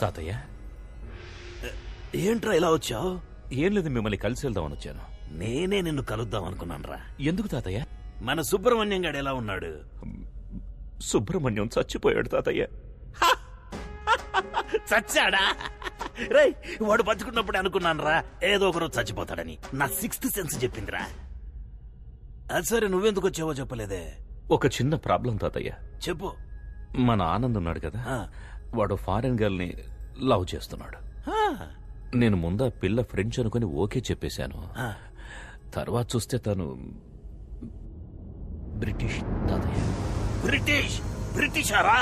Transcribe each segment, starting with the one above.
తాతయ్య, ఏంట్రా ఇలా వచ్చావు? ఏం లేదు, మిమ్మల్ని కలిసి వెళ్దామని వచ్చాను. నేనే నిన్ను కలుద్దాం అనుకున్నానురా. ఎందుకు తాతయ్య? మన సుబ్రహ్మణ్యం గాడు ఎలా ఉన్నాడు? సుబ్రహ్మణ్యం చచ్చిపోయాడు తాతయ్య. చచ్చాడా? రేయ్, వాడు బతుకున్నప్పుడు అనుకున్నానురా ఏదో ఒకరోజు చచ్చిపోతాడని. నా 6th సెన్స్ చెప్పిందిరా. అది సరే, నువ్వెందుకు వచ్చావో చెప్పలేదే. ఒక చిన్న ప్రాబ్లం తాతయ్య. చెప్పు. మన ఆనంద్ ఉన్నాడు కదా, వాడు ఫారెన్ గర్ల్ ని లవ్ చేస్తున్నాడు. నేను ముందా పిల్ల ఫ్రెంచ్ అనుకుని ఓకే చెప్పేశాను. తర్వాత చూస్తే తను బ్రిటిష్ తాతయ్య. బ్రిటిషారా?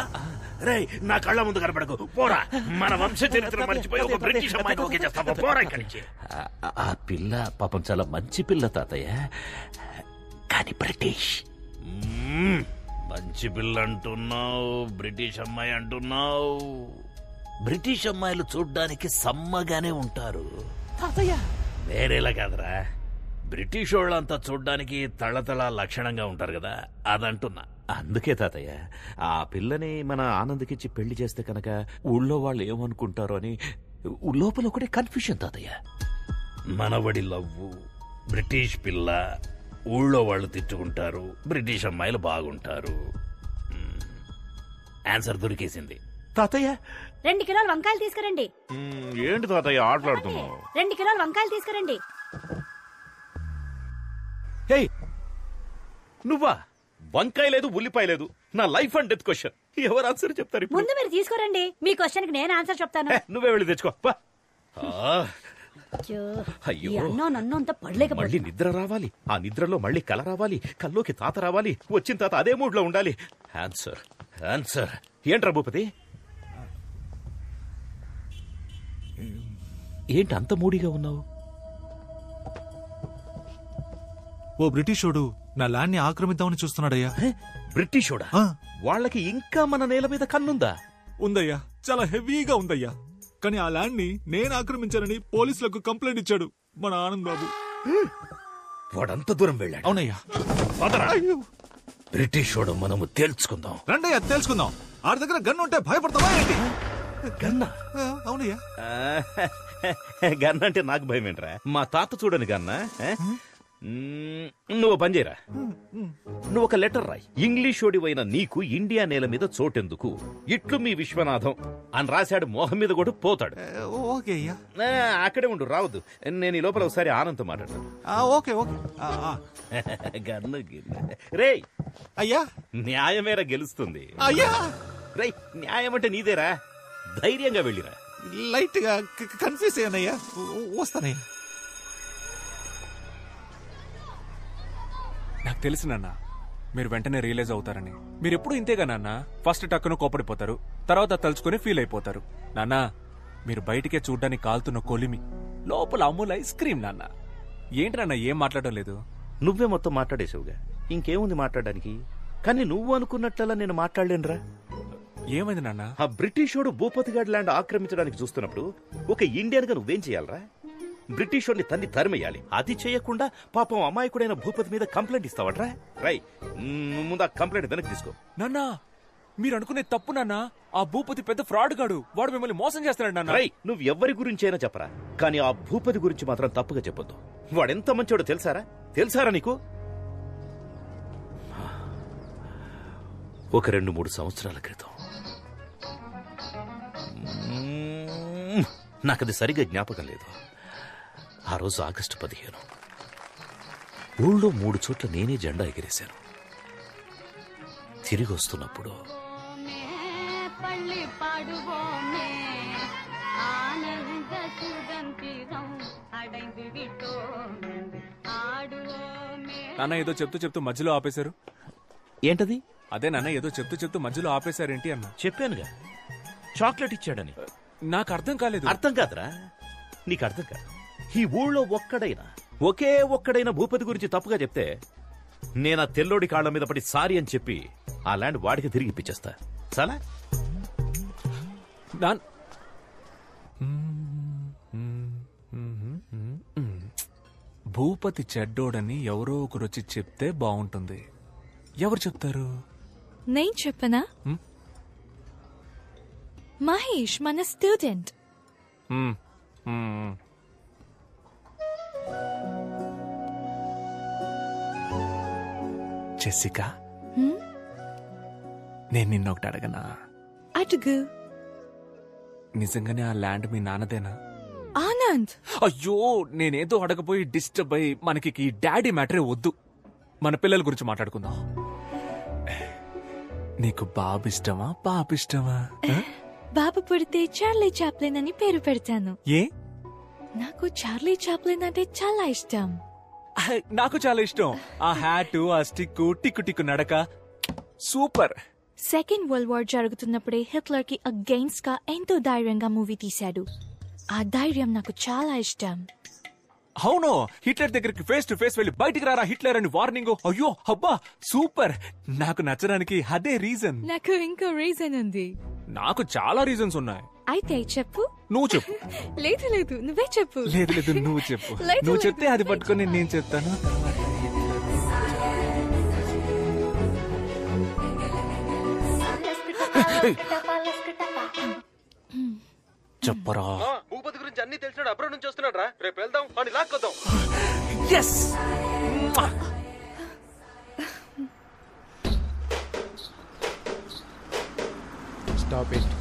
రే, నా కళ్ళ ముందు కనపడకు, పోరా. మన వంశ చరిత్ర మర్చిపోయి ఒక బ్రిటిష్ అమ్మాయిని ఓకే చేస్తావా? పోరా ఇక్కడి నుంచి. ఆ పిల్ల పాపం చాలా మంచి పిల్ల తాతయ్య, కానీ బ్రిటిష్. మంచి పిల్ల అంటున్నావు, బ్రిటిష్ అమ్మాయి అంటున్నావు. బ్రిటిష్ అమ్మాయిలు చూడ్డానికి సమ్మగానే ఉంటారు తాతయ్య. వేరేలా కాదురా, బ్రిటిష్ వాళ్ళంతా చూడ్డానికి తళతళ లక్షణంగా ఉంటారు కదా, అదంటున్నా. అందుకే తాతయ్య, ఆ పిల్లని మన ఆనంద్కిచ్చి పెళ్లి చేస్తే కనుక ఊళ్ళో వాళ్ళు ఏమనుకుంటారో అని లోపల ఒకటే కన్ఫ్యూషన్ తాతయ్య. మనవడి లవ్వు, బ్రిటిష్ పిల్ల, ఊళ్ళో వాళ్ళు తిట్టుకుంటారు, బ్రిటిష్ అమ్మాయిలు బాగుంటారు. ఆన్సర్ దొరికేసింది తాతయ్య. 2 కిలోల వంకాయలు తీసుకురండి. ఏంటి తాతయ్య ఆటలాడుతున్నావు? 2 కిలోల వంకాయలు తీసుకురండి. నువ్వా? వంకాయ లేదు, ఉల్లిపాయ లేదు. నా లైఫ్ అండ్ డెత్ క్వశ్చన్. ఎవరు ఆన్సర్ చెప్తారు? ముందు మీరు తీసుకురండి, మీ క్వశ్చన్ కి నేను ఆన్సర్ చెప్తాను. నువ్వే వెళ్ళి తెచ్చుకో. అయ్యో, నన్ను అంత మళ్ళీ నిద్ర రావాలి, ఆ నిద్రలో మళ్ళీ కల రావాలి, కల్లోకి తాత రావాలి, వచ్చిన తాత అదే మూడ్ లో ఉండాలి. Answer answer. ఏంట్రా భూపతి, ఏంటి అంత మూడీగా ఉన్నావు? ఓ బ్రిటిషోడు నా ల్యాండ్ ని ఆక్రమిద్దామని చూస్తున్నాడయ్యా. బ్రిటిషోడా? వాళ్ళకి ఇంకా మన నేల మీద కన్నుందా? ఉందయ్యా, చాలా హెవీగా ఉందయ్యా. కానీ ఆ ల్యాండ్ ని నేను ఆక్రమించానని పోలీసులకు కంప్లైంట్ ఇచ్చాడు మన ఆనంద్ బాబు. వాడంత దూరం వెళ్ళాడు? అవునయ్యా. బ్రిటిషోడు మనము తేల్చుకుందాం. రండయ్యా, తేల్చుకుందాం. ఆడి దగ్గర గన్ ఉంటే భయపడతావా ఏంటి? గన్నా? అవునయ్యా. గన్న అంటే నాకు భయం ఏంట్రా? మా తాత చూడని గన్నా. నువ్వు పని చేయరా, నువ్వు ఒక లెటర్ రాయి. ఇంగ్లీషోడివైన నీకు ఇండియా నేల మీద చోటెందుకు, ఇట్లు మీ విశ్వనాథం అని రాశాడు. మోహం మీద కూడా పోతాడు. ఓకే అయ్యా. అక్కడే ఉండు, రావద్దు. నేను ఈ లోపల ఒకసారి ఆనంద్ మాట్లాడతాను. Okay okay. గన్ను రే అయ్యా. న్యాయమేరా గెలుస్తుంది. అయ్యా రే, న్యాయం అంటే నీదేరా, ధైర్యంగా వెళ్ళిరా. లైట్ గా కన్ఫ్యూజ్ అయ్యానయ్యా, వస్తానయ్యా. నాకు తెలుసు నాన్న, మీరు వెంటనే రియలైజ్ అవుతారని. మీరు ఎప్పుడు ఇంతేగా నాన్న, ఫస్ట్ టక్కును కోపడిపోతారు, తర్వాత తలుచుకుని ఫీల్ అయిపోతారు. నాన్న, మీరు బయటికే చూడ్డానికి కాలుతున్న కొలిమి, లోపల అమూల్ ఐస్ క్రీమ్. నాన్న ఏంటి నాన్న ఏం మాట్లాడడం లేదు? నువ్వే మొత్తం మాట్లాడేసావుగా, ఇంకేముంది మాట్లాడడానికి? కానీ నువ్వు అనుకున్నట్లలా నేను మాట్లాడలేనురా. ఏమైంది నాన్న? ఆ బ్రిటిషోడు భూపతిగాడ్ ల్యాండ్ ఆక్రమించడానికి చూస్తున్నప్పుడు ఒక ఇండియన్ గా నువ్వేం చేయాలరా? బ్రిటిషోడిని తన్ని తరిమేయాలి. అది చేయకుండా పాపం అమాయకుడైన భూపతి మీద కంప్లైంట్ ఇస్తావట్రా? రై, ముందు ఆ కంప్లైంట్ వెనక్కి తీసుకో. నాన్న, మీరు అనుకునే తప్పు నాన్న. ఆ భూపతి పెద్ద ఫ్రాడ్ గాడు, వాడు మిమ్మల్ని మోసం చేస్తున్నాడు నాన్న. రై, నువ్వు ఎవరి గురించి అయినా చెప్పరా, కానీ ఆ భూపతి గురించి మాత్రం తప్పుగా చెప్పొద్దు. వాడెంత మంచోడో తెలుసారా నీకు? ఒక 2-3 సంవత్సరాల క్రితం, నాకది సరిగ్గా జ్ఞాపకం లేదు. ఆ రోజు ఆగస్టు 15. ఊళ్ళో 3 చోట్ల నేనే జెండా ఎగిరేశాను. తిరిగి వస్తున్నప్పుడు నాన్న ఏదో చెప్తూ మధ్యలో ఆపేశారు. ఏంటది? అదే నాన్న, ఏదో చెప్తూ మధ్యలో ఆపేశారేంటి అన్న. చెప్పానుగా, చాక్లెట్ ఇచ్చాడని. నాకు అర్థం కాలేదు. అర్థం కాదురా, నీకు అర్థం కాదు. ఈ ఊళ్ళో ఒకే ఒక్కడైనా భూపతి గురించి తప్పుగా చెప్తే నేనా తెల్లోడి కాళ్ల మీద పడి సారీ అని చెప్పి ఆ ల్యాండ్ వాడికి తిరిగి ఇప్పించేస్తా. చాలా భూపతి చెడ్డోడని ఎవరో ఒకరు వచ్చి చెప్తే బాగుంటుంది. ఎవరు చెప్తారు? నేను చెప్పనా? మహేష్ మన స్టూడెంట్. జెసికా, నేను నిన్న ఒకటి అడగనా? అడుగు. నిజంగానే ఆ ల్యాండ్ మీ నాన్నదేనా? ఆనంద్, అయ్యో, నేనేదో అడగపోయి డిస్టర్బ్ అయ్యి మనకి ఈ డాడీ మ్యాటరే వద్దు. మన పిల్లల గురించి మాట్లాడుకుందాం. నీకు బాబు ఇష్టమా పాప ఇష్టమా? బాబు పుడితే చార్లీ చాప్లిన్ అని పేరు పెడతాను. ఏ? నాకు చార్లీ చాప్లిన్ అంటే చాలా ఇష్టం. నాకు చాలా ఇష్టం. ఆ హ్యాట్, ఆ స్టిక్, టిక్కు టిక్కు నడక సూపర్. సెకండ్ వరల్డ్ వార్ జరుగుతున్నప్పుడే హిట్లర్ కి అగెయిన్స్ట్ గా ఎంతో ధైర్యంగా మూవీ తీశాడు. ఆ ధైర్యం నాకు చాలా ఇష్టం. అవును, హిట్లర్ దగ్గరికి ఫేస్ టు ఫేస్ వెళ్ళి బయటికి రారా హిట్లర్ అని వార్నింగ్. అయ్యో అబ్బా సూపర్. నాకు నచ్చడానికి అదే రీజన్. నాకు ఇంకో రీజన్ ఉంది. నాకు చాలా రీజన్స్ ఉన్నాయి. అయితే చెప్పు. నువ్వు చెప్పు. లేదు లేదు, నువ్వే చెప్పు. లేదు లేదు, నువ్వు చెప్పు. లేదు, నువ్వు లేదు, చెప్తే అది పట్టుకొని నేను చెప్తాను. చెప్పరా. భూపతి గురించి అన్ని తెలిసినాడు, అబ్రాడ్ నుంచి వస్తున్నాడు రా. రేపు వెళ్దాం, వాడిని లాక్కొద్దాం. ఎస్. Stop it.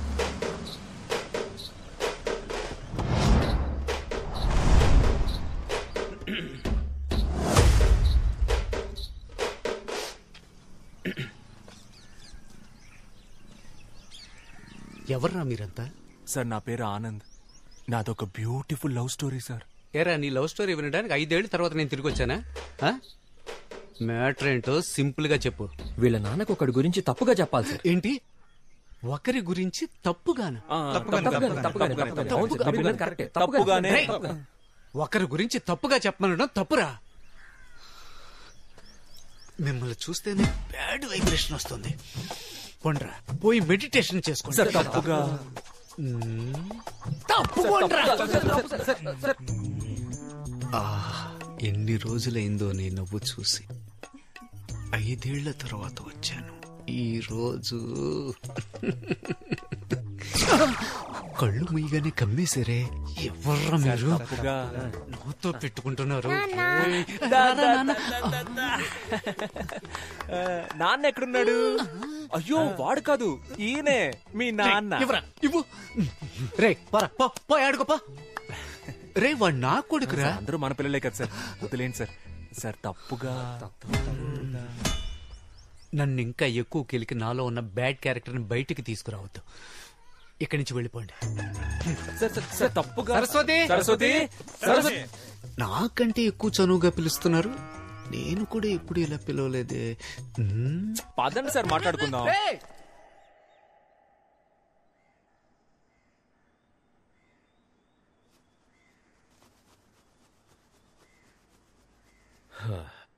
ఎవర్రా మీరంతా? సార్, నా పేరు ఆనంద్. నాదొక బ్యూటిఫుల్ లవ్ స్టోరీ సార్. ఏరా, నీ లవ్ స్టోరీ వినడానికి 5 ఏళ్ల తర్వాత నేను తిరిగి వచ్చానా? మ్యాటర్ ఏంటో సింపుల్ గా చెప్పు. వీళ్ళ నాన్నకు ఒకటి గురించి తప్పుగా చెప్పాలి సార్. ఏంటి? ఒకరి గురించి తప్పుగానా? తప్పుగానే. ఒకరి గురించి తప్పుగా చెప్పమనడం తప్పురా. మిమ్మల్ని చూస్తేనే బ్యాడ్ వైబ్రేషన్ వస్తుంది. కొండ్రా, పోయి మెడిటేషన్ చేసుకోండి. తప్పుగా. ఎన్ని రోజులైందో నీ నవ్వు చూసి. 5 ఏళ్ల తర్వాత వచ్చాను. ఈ రోజు కళ్ళు ముయ్యగానే కమ్మేశారే. ఎవర్రా మీరు? నవ్వుతో పెట్టుకుంటున్నారు. నాన్న ఎక్కడున్నాడు? అయ్యో, వాడు కాదు, ఈయనే మీ నాన్న. ఇవ్వు. రే పో ఆడుకోపా. రే, వాడు నా కొడుకురా. అందరూ మన పిల్లలే కదా సార్, వదిలేండి సార్. సార్, తప్పుగా. నన్ను ఇంకా ఎక్కువ కెలికి నాలో ఉన్న బ్యాడ్ క్యారెక్టర్ ని బయటికి తీసుకురావద్దు. ఇక్కడి నుంచి వెళ్ళిపోండి. తప్పుగా. సరస్వతి, సరస్వతి, సరస్వతి. నాకంటే ఎక్కువ చనువుగా పిలుస్తున్నారు. నేను కూడా ఎప్పుడు ఇలా పిలవలేదే. పదండి సార్, మాట్లాడుకుందాం.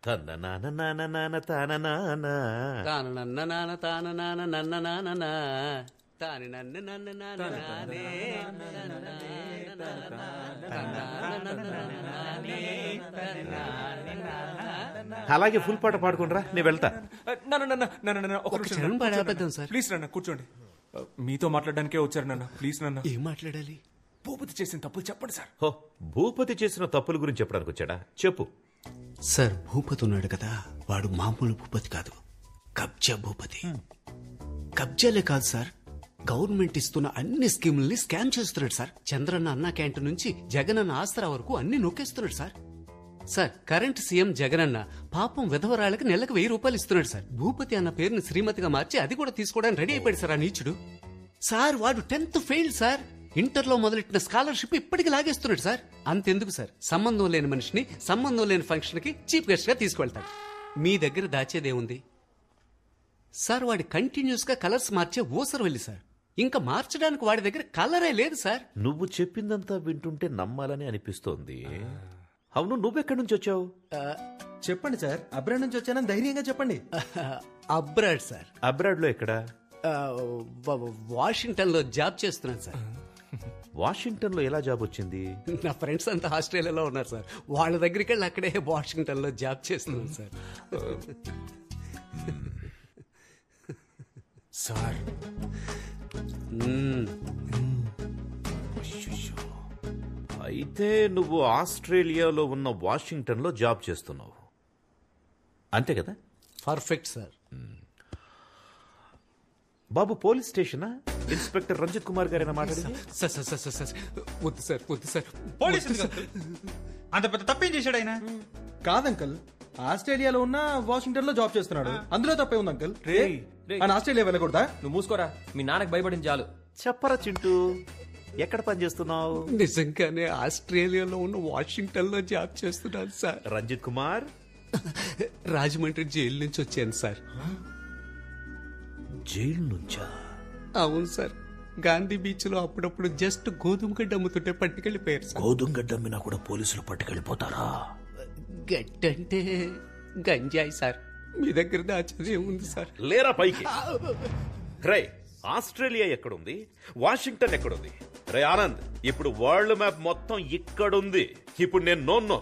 తన నాన్న నాన్న నాన్న తాన నాన్న తాన నన్న నాన్న తాన నాన్న నన్న నాన్న తాని నన్ను నన్ను నానే. అలాగే ఫుల్ పాట పాడుకుంటారా, నేను వెళ్తా. చరణం పాడేద్దాం సార్. ప్లీజ్ నాన్న, కూర్చోండి. మీతో మాట్లాడడానికే వచ్చారు నాన్న. ప్లీజ్ నాన్న. ఏం మాట్లాడాలి? భూపతి చేసిన తప్పులు చెప్పండి సార్. హో, భూపతి చేసిన తప్పుల గురించి చెప్పడానికి వచ్చాడా? చెప్పు. సార్, భూపతి ఉన్నాడు కదా, వాడు మామూలు భూపతి కాదు, కబ్జా భూపతి. కబ్జాలే కాదు సార్, గవర్నమెంట్ ఇస్తున్న అన్ని స్కీముల్ని స్కామ్ చేస్తున్నాడు సార్. చంద్రన్న అన్న క్యాంటీన్ నుంచి జగనన్న ఆసరా వరకు అన్ని నొక్కేస్తున్నాడు sir. Sir, current CM Jagananna పాపం విధవరాళ్ళకి నెలకు 1000 రూపాయలు ఇస్తున్నాడు సార్. భూపతి అన్న పేరుని శ్రీమతిగా మార్చి అది కూడా తీసుకోవడానికి రెడీ అయిపోయాడు సార్ ఆ నీచుడు. సార్, వాడు 10th ఫెయిల్డ్ సార్. ఇంటర్లో మొదలెట్టిన స్కాలర్షిప్ ఇప్పటికి లాగేస్తున్నాడు సార్. అంతెందుకు సార్, సంబంధం లేని మనిషిని సంబంధం లేని ఫంక్షన్ కి చీఫ్ గెస్ట్ గా తీసుకువెళ్తాడు. మీ దగ్గర దాచేదేముంది సార్? వాడి కంటిన్యూస్ గా కలర్స్ మార్చే ఊసరు వెళ్ళి సార్. ఇంకా మార్చడానికి వాడి దగ్గర కలరే లేదు సార్. నువ్వు చెప్పిందంతా వింటుంటే నమ్మాలని అనిపిస్తోంది. అవును, నువ్వెక్కడి నుంచి వచ్చావు? చెప్పండి సార్, అబ్రాడ్ నుంచి వచ్చానని ధైర్యంగా చెప్పండి. Abroad sir. అబ్రాడ్ లో ఎక్కడా? వాషింగ్టన్ లో జాబ్ చేస్తున్నాను సార్. వాషింగ్టన్ లో ఎలా జాబ్ వచ్చింది? నా ఫ్రెండ్స్ అంతా ఆస్ట్రేలియాలో ఉన్నారు సార్. వాళ్ళ దగ్గరికి వెళ్ళి అక్కడే వాషింగ్టన్ లో జాబ్ చేస్తున్నాను సార్. సార్, అయితే నువ్వు ఆస్ట్రేలియాలో ఉన్న వాషింగ్టన్ లో జాబ్ చేస్తున్నావు అంతే కదా? Perfect sir. బాబు పోలీస్ స్టేషనా? ఇన్స్పెక్టర్ రంజిత్ కుమార్ గారైనా మాట్లాడింది? Sir sir sir sir sir వద్దు సార్ వద్దు సార్. పోలీసు అంత పెద్ద తప్పేం చేశాడు ఆయన? కాదంకల్, ఆస్ట్రేలియాలో ఉన్న వాషింగ్టన్ లో జాబ్ చేస్తున్నాడు, అందులో తప్పే ఉంది అంకల్. ఆయన ఆస్ట్రేలియా వెళ్ళకూడదా? నువ్వు మూసుకోరా, మీ నాన్నకి భయపడింది చాలు. చెప్పరా చింటూ, ఎక్కడ పని చేస్తున్నావు? నిజంగానే ఆస్ట్రేలియాలో ఉన్న వాషింగ్టన్ లో జాబ్ చేస్తున్నాను సార్. రంజిత్ కుమార్, రాజమండ్రి జైలు నుంచి వచ్చాను సార్. జైలు నుంచా? అవును సార్. గాంధీ బీచ్ లో అప్పుడప్పుడు జస్ట్ గోధుమ గడ్డ అమ్ముతుంటే పట్టుకెళ్ళిపోయారు సార్. గోధుమ గడ్డ అమ్మినా కూడా పోలీసులు పట్టుకెళ్ళిపోతారా? గడ్డంటే గంజాయి సార్. మీ దగ్గర దాచేది ఉంది సార్. లేరా పైకి. రే, ఆస్ట్రేలియా ఎక్కడుంది, వాషింగ్టన్ ఎక్కడుంది? రే ఆనంద్, ఇప్పుడు వరల్డ్ మ్యాప్ మొత్తం ఇక్కడుంది. ఇప్పుడు నేను నోన్నో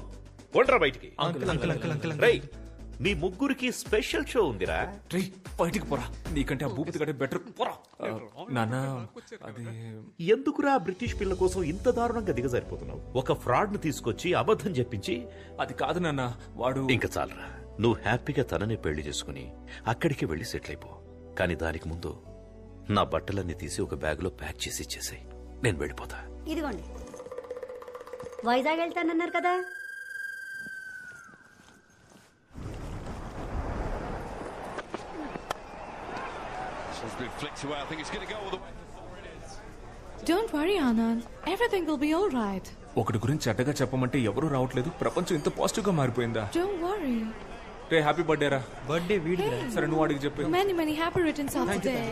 కొండ్రా బయటికి. రే, మీ ముగ్గురికి స్పెషల్ షో ఉందిరా. రే బయటికి పోరా, నీకంటే ఆ భూపతి కంటే బెటర్ పోరా. నాన్న అది ఎందుకురా బ్రిటిష్ పిల్ల కోసం ఇంత దారుణంగా దిగజారిపోతున్నావు? ఒక ఫ్రాడ్ ను తీసుకొచ్చి అబద్ధం చెప్పించి. అది కాదు నాన్న, వాడు ఇంకా చాలరా, నువ్వు హ్యాపీగా తననే పెళ్లి చేసుకుని అక్కడికి వెళ్లి సెటిల్ అయిపో. కానీ దానికి ముందు నా బట్టలన్నీ తీసి ఒక బ్యాగ్ లో ప్యాక్ చేసి ఇచ్చేసాయి. నేను వెళ్ళిపోతా. ఇదిగోండి, వైజాగ్ వెళ్తానన్నారు కదా. Don't worry, Anand. Everything will be all right. ఒకటి గురించి చెడ్డగా చెప్పమంటే ఎవరూ రావట్లేదు. ప్రపంచం ఇంత పాజిటివ్ గా మారిపోయిందా? Don't worry. Ray happy birthday రా. బర్త్డే వీడి. సరే నువ్వు అడిగి చెప్పు. Many happy returns of the day.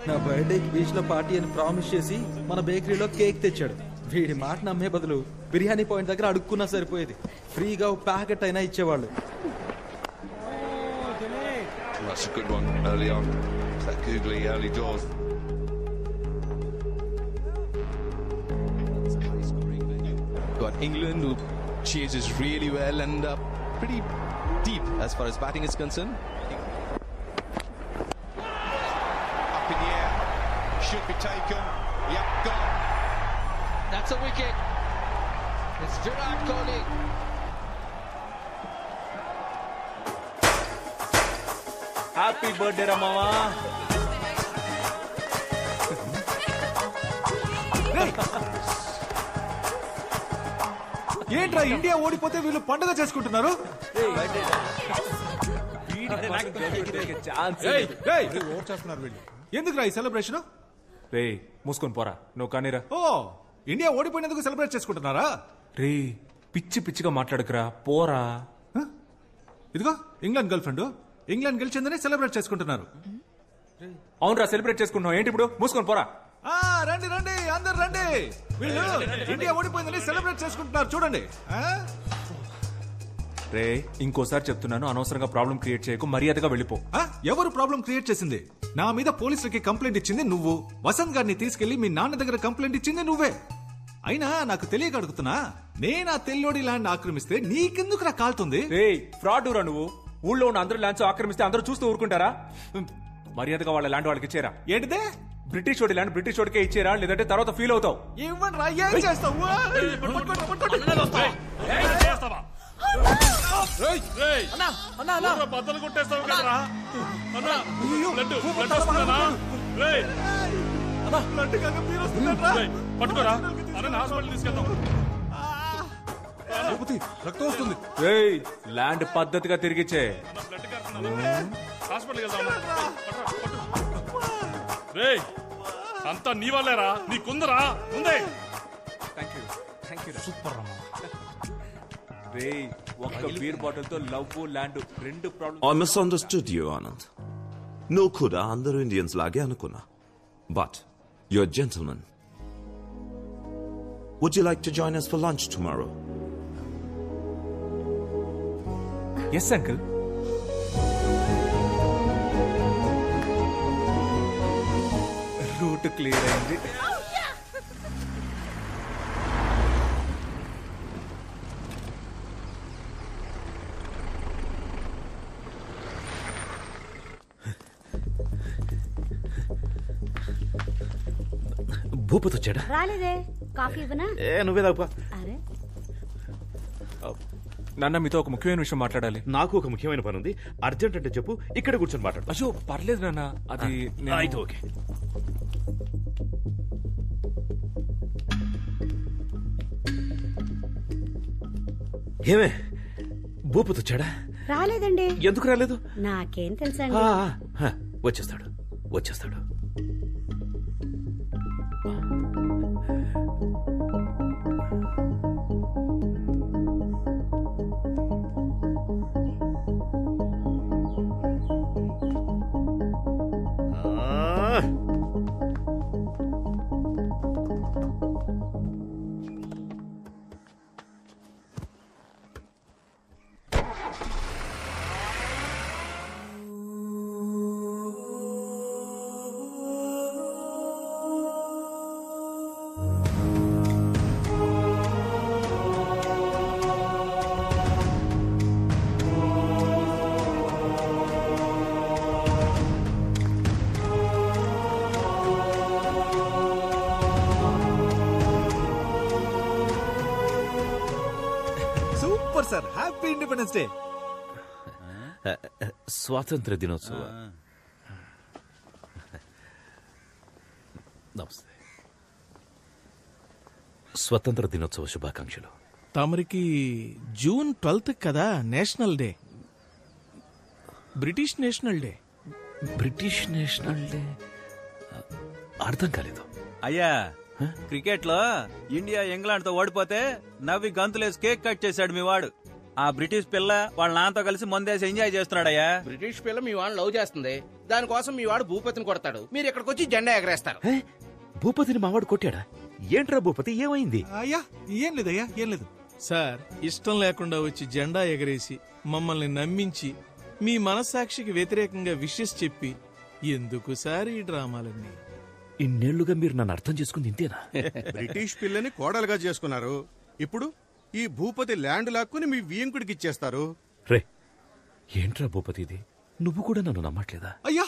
నా బర్త్డేకి బీచ్ లో పార్టీ అని ప్రామిస్ చేసి మన బేకరీలో కేక్ తెచ్చాడు. వీడి మాట నమ్మే బదులు బిర్యానీ పాయింట్ దగ్గర అడుక్కున్నా సరిపోయేది. ఫ్రీగా ఒక ప్యాకెట్ అయినా ఇచ్చేవాళ్ళు. That's a good one early on. That googly early doors. Got England, who chases really well and pretty deep as far as batting is concerned. Up in the air. Should be taken. Yep, gone. That's a wicket. It's Virat Kohli. Happy birthday రా మావా. ఏంట్రా India ఓడిపోతే వీళ్ళు పండుగ చేసుకుంటున్నారు? ఎందుకురా ఈ celebration? రే మూసుకొని పోరా, నువ్వు కానీరా. ఓ, ఇండియా ఓడిపోయినందుకు సెలబ్రేట్ చేసుకుంటున్నారా? రే పిచ్చి పిచ్చిగా మాట్లాడకురా, పోరా. ఇదిగో ఇంగ్లాండ్ గర్ల్ ఫ్రెండ్, ఇంగ్లాండ్ గెలిచిందని సెలబ్రేట్ చేసుకుంటున్నారు. అవునరా, సెలబ్రేట్ చేసుకుంటున్నావు ఏంటి ఇప్పుడు? మూసుకొని పోరా. రండి రండి, అందరు రండి. వీళ్ళు ఇండియా ఓడిపోయిందని సెలబ్రేట్ చేసుకుంటున్నారు చూడండి. రే ఇంకోసారి చెప్తున్నాను, అనవసరంగా ప్రాబ్లం క్రియేట్ చేయకు, మర్యాదగా వెళ్ళిపో. ఎవరు ప్రాబ్లం క్రియేట్ చేసింది? నా మీద పోలీసులకి కంప్లైంట్ ఇచ్చింది నువ్వు. వసంత్ గారిని తీసుకెళ్లి మీ నాన్న దగ్గర కంప్లైంట్ ఇచ్చింది నువ్వే. అయినా నాకు తెలియక అడుగుతున్నా, నేను ఆ తెల్లోడి ల్యాండ్ ఆక్రమిస్తే నీకెందుకు రా కాలుతుంది? రే ఫ్రాడ్ రా నువ్వు. ఊళ్ళో ఉన్న అందరూ ల్యాండ్స్ ఆక్రమిస్తే అందరూ చూస్తూ ఊరుకుంటారా? మర్యాదగా వాళ్ళ ల్యాండ్ వాళ్ళకి ఇచ్చేరా. ఏంటిదే? బ్రిటిష్ వాడి ల్యాండ్ బ్రిటిష్ వాడికే ఇచ్చేరా, లేదంటే తర్వాత ఫీల్ అవుతావు. ఇవ్వండి రా, ఏం చేస్తావు? బద్దలు కొట్టేస్తావు కదరా. పట్టుకోరా, హాస్పిటల్ తీసుకెళ్తాం. రక్తం వస్తుంది. ల్యాండ్ పద్ధతిగా తిరిగిచ్చే. హాస్పిటల్ రే, అంతా నీ వాళ్ళేరా, నీకుందరా ముందే. సూపర్ రా రే, ఒక్క బీర్ బాటిల్ తో లవ్ ల్యాండ్ రెండు problem. I misunderstood you, Anand. No kuda andaru Indians lage anukunna. But you're a gentleman. Would you like to join us for lunch tomorrow? Yes, uncle. Route clear అయింది. భూపతి వచ్చాడా? రాలేదే. Coffee ఇవ్వనా? నువ్వే తాగుపా. అరే నాన్న మీతో ఒక ముఖ్యమైన విషయం మాట్లాడాలి. నాకు ఒక ముఖ్యమైన పని ఉంది, అర్జెంట్ అంటే చెప్పు, ఇక్కడ కూర్చొని మాట్లాడు. అయ్యో పర్లేదు నాన్న, అది అయితే ఓకే. ఏమే భూపతి వచ్చాడా? రాలేదండి. ఎందుకు రాలేదు? నాకేం తెలుసండి. వచ్చేస్తాడు వచ్చేస్తాడు. Sir happy independence day. స్వాతంత్ర దినోత్సవ నమస్తే. స్వతంత్ర దినోత్సవ శుభాకాంక్షలు. తమరికి జూన్ 12 కదా national day, British national day. British national day అర్థం కాలేదు. అయ్యా క్రికెట్ లో ఇండియా ఇంగ్లాండ్ తో ఓడిపోతే నవ్వి గంతులేసి కేక్ కట్ చేశాడు మీ వాడు. ఆ బ్రిటిష్ పిల్ల వాళ్ళ నాన్నతో కలిసి మందేసి ఎంజాయ్ చేస్తున్నాడయ్యా. బ్రిటిష్ పిల్ల మీ వాడు లవ్ చేస్తుంది, దానికోసం మీ వాడు భూపతిని కొడతాడు, మీరు ఇక్కడికి వచ్చి జెండా ఎగరేస్తారు. భూపతిని మావాడు కొట్టాడా? ఏంట్రా భూపతి, ఏమైంది? అయ్యా ఏం లేదయ్యా, ఏం లేదు సార్. ఇష్టం లేకుండా వచ్చి జెండా ఎగరేసి మమ్మల్ని నమ్మించి మీ మనస్సాక్షికి వ్యతిరేకంగా విషెస్ చెప్పి ఎందుకు సార్ ఈ డ్రామాలన్నీ? ఇన్నేళ్లుగా మీరు నన్ను అర్థం చేసుకుంది ఇంతేనా? బ్రిటిష్ పిల్లని కోడలుగా చేసుకున్నారు, ఇప్పుడు ఈ భూపతి ల్యాండ్ లాక్కుని మీ వియంకుడికి ఇచ్చేస్తారు. రే ఏంట్రా భూపతి ఇది, నువ్వు కూడా నన్ను నమ్మట్లేదా? అయ్యా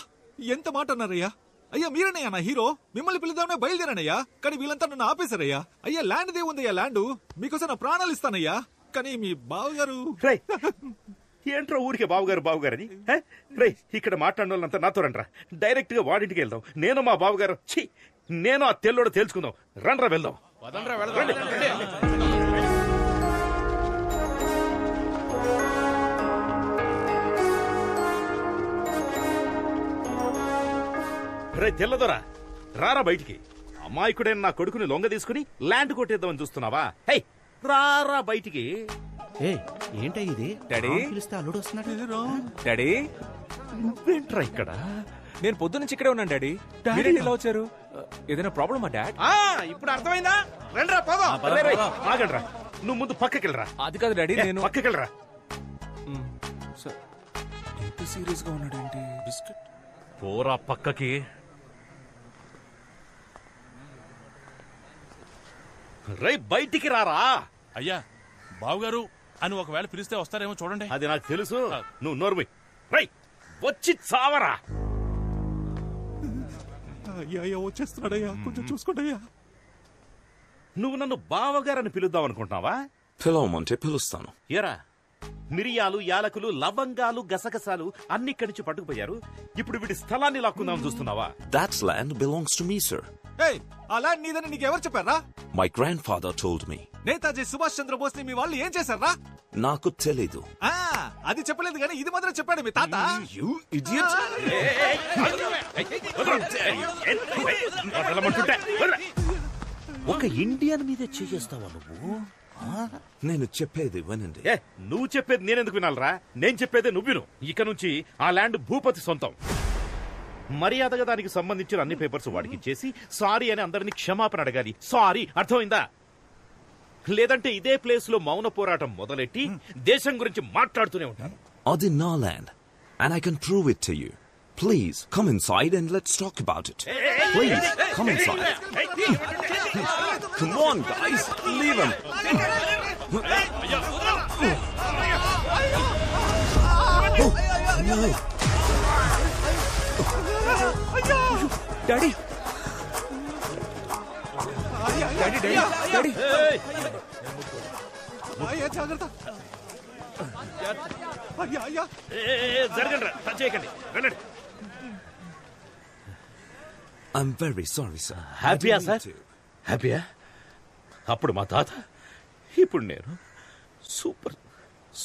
ఎంత మాట అన్నారయ్యా. అయ్యా మీరనయ్యా నా హీరో, మిమ్మల్ని పిలుద్దామనే బయలుదేరానయ్యా, కానీ వీళ్ళంతా నన్ను ఆపేశారయ్యా. అయ్యా ల్యాండ్ దేవుందయ్యా, ల్యాండ్ మీకోసం నా ప్రాణాలు ఇస్తానయ్యా, కానీ మీ బావగారు. ఏంట్రా ఊరికే బావగారు బావగారని? రే ఇక్కడ మాట్లాడిన వాళ్ళంతా నాతో రండ్రా, డైరెక్ట్ గా వాడింటికి వెళ్దాం. నేను మా బావగారు నేను ఆ తెల్లోడు తేల్చుకుందాం. రండ్రా వెళ్దాం. రే తెల్లదొరా రారా బయటికి. అమాయకుడైన నా కొడుకుని లొంగ తీసుకుని ల్యాండ్ కొట్టేద్దామని చూస్తున్నావా? హే రారా బయటికి. ఏంటో ఇది? డాడీ పిలిస్తే అల్లుడు వస్తున్నాడు. డాడీ నువ్వేంట్రా ఇక్కడ? నేను పొద్దు నుంచి ఇక్కడే ఉన్నాను డాడీ. మీరేంటి ఇలా వచ్చారు? ఏదైనా ప్రాబ్లమా డాడ్? ఇప్పుడు అర్థమైందా? రండ్రా పోదాం. ఆగండ్రా, నువ్వు ముందు పక్కకెళ్ళరా. అది కాదు డాడీ, నేను పక్కకెళ్ళరా. ఇంత సీరియస్ గా ఉన్నాడు ఏంటి? పోరా పక్కకి. రై బయటికి రారా. అయ్యా బావుగారు అని ఒకవేళ పిలిస్తే వస్తారేమో చూడండి. అది నాకు తెలుసు, నువ్వు నోర్మి. రై వచ్చి చావరా. అయ్యా వచ్చేస్తున్నాడయ్యా, కొంచెం చూసుకోండియ్యా. నువ్వు నన్ను బావగారని పిలుద్దాం అనుకుంటున్నావా? పిలవమంటే పిలుస్తాను. ఏరా మిరియాలు, యాలకులు, లవంగాలు, గసగసాలు అన్ని కడిచి పట్టుకుపోయారు. ఇప్పుడు వీటి స్థలాన్ని లాక్కుందామని చూస్తున్నావా? That land belongs to me, sir. ఆ ల్యాండ్ నీదని నీకెవరు చెప్పారా? My grandfather told me. Netaji Subhash Chandrabose ని మీ వాళ్ళు ఏం చేశారా? నాకు తెలీదు. అది చెప్పలేదు కానీ ఇది మాత్రం చెప్పాడు మీ తాత. You idiot! ఒక ఇండియన్ మీదే చేస్తావా నువ్వు? నేను చెప్పేది వినండి. నువ్వు చెప్పేది నేనెందుకు వినాలరా? నేను చెప్పేదే నువ్వు విను. ఇక నుంచి ఆ ల్యాండ్ భూపతి సొంతం. మర్యాదగా దానికి సంబంధించిన అన్ని పేపర్స్ వాడికి ఇచ్చేసి సారీ అని అందరినీ క్షమాపణ అడగాలి. సారీ, అర్థమైందా? లేదంటే ఇదే ప్లేస్ లో మౌన పోరాటం మొదలెట్టి దేశం గురించి మాట్లాడుతూనే ఉంటాను. అది నా land and I can prove it to you. Please come inside and let's talk about it. Please come inside. Come on guys, leave him. No. Daddy daddy daddy daddy అయ్యా జాగ్రత్త. అయ్యా అయ్యా జరగండి రా, టచ్ చేయకండి, వెళ్ళండి. I'm very sorry, sir. హ్యాపీయా sir? హ్యాపీయా? అప్పుడు మా తాత, ఇప్పుడు నేను. Super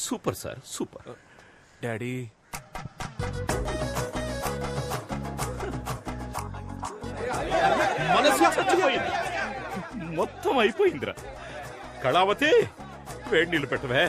super sir, super. Daddy మనసు చచ్చిపోయింది, మొత్తం అయిపోయిందిరా. కళావతి, వేడి నీళ్ళు పెట్టవే.